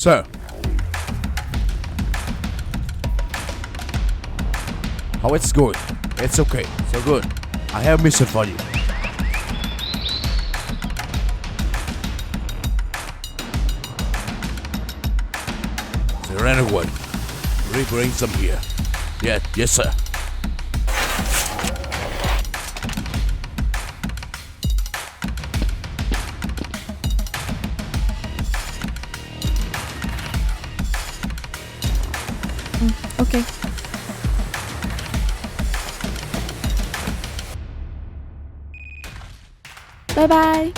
So, how it's going? It's okay, so good. I have a mission for you. Is there anyone? Will you bring some here? Yes sir. Okay. Bye bye.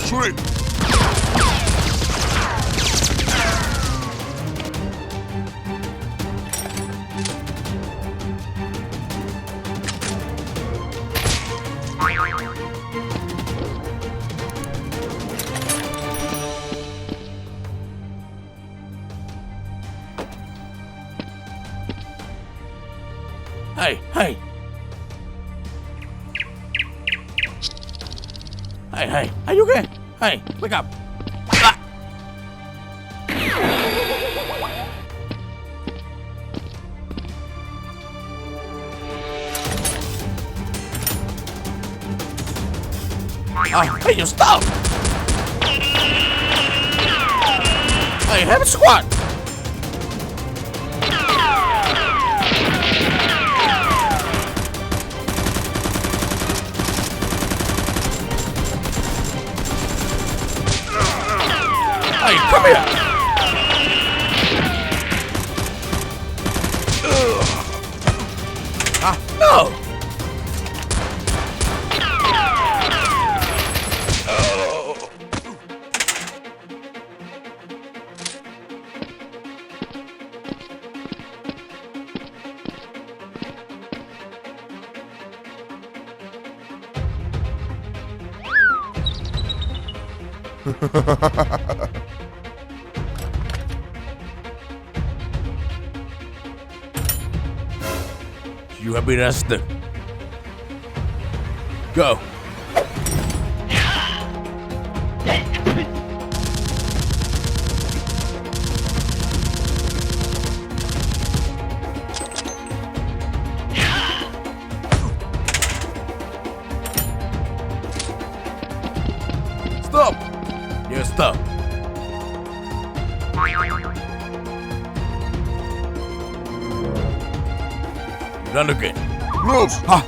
Shoot it! Hey! Hey, are you okay? Hey, wake up! Ah. Hey, you stop! Hey, have a squat! Hey, come here! No! You have been arrested. Go. Stop! You stop. Run again. Move! Ha!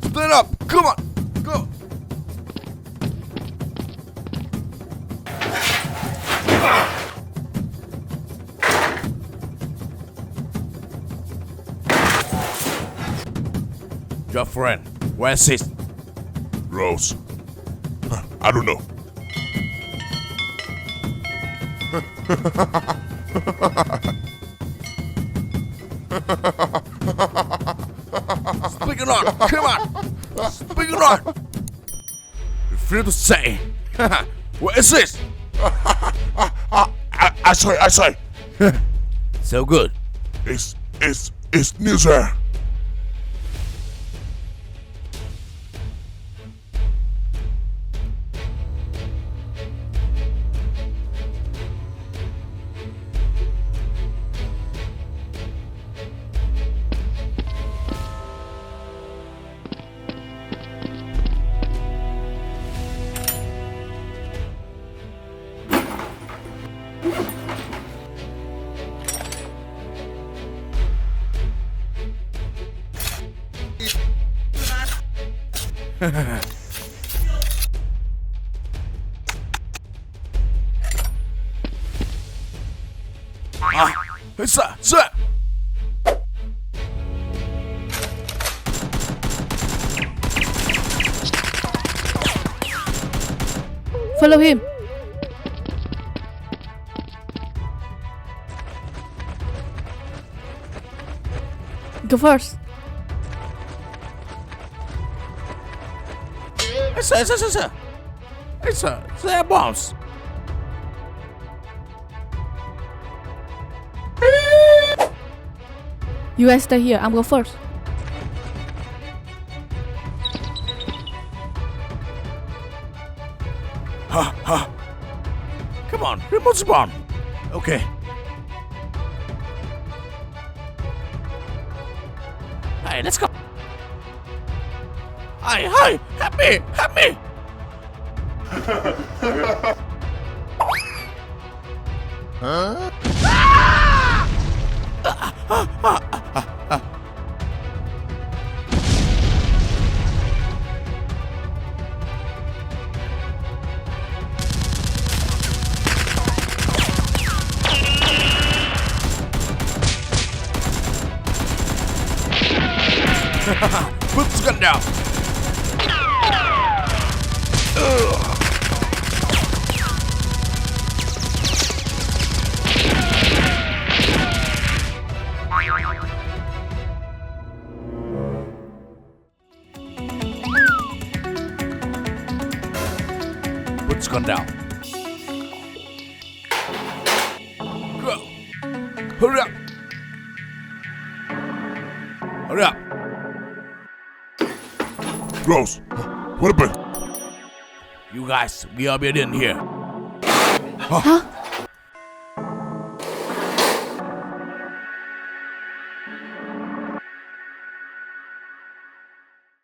Stand up! Come on! Go! Your friend, where's it? Rose. I don't know. Speak it on! Come on! Speak it on! Refuse to say. Where is this? I say. So good. It's near there. Sir. Follow him. Go first. Sir. There bombs. You guys stay here. I'm go first. Come on, remove the bomb. Okay. Hey, let's go. Hi, help me. Put the gun down. Put the gun down. Go. Hurry up. Hurry up. Rose, what happened? You guys, we are in here. Huh?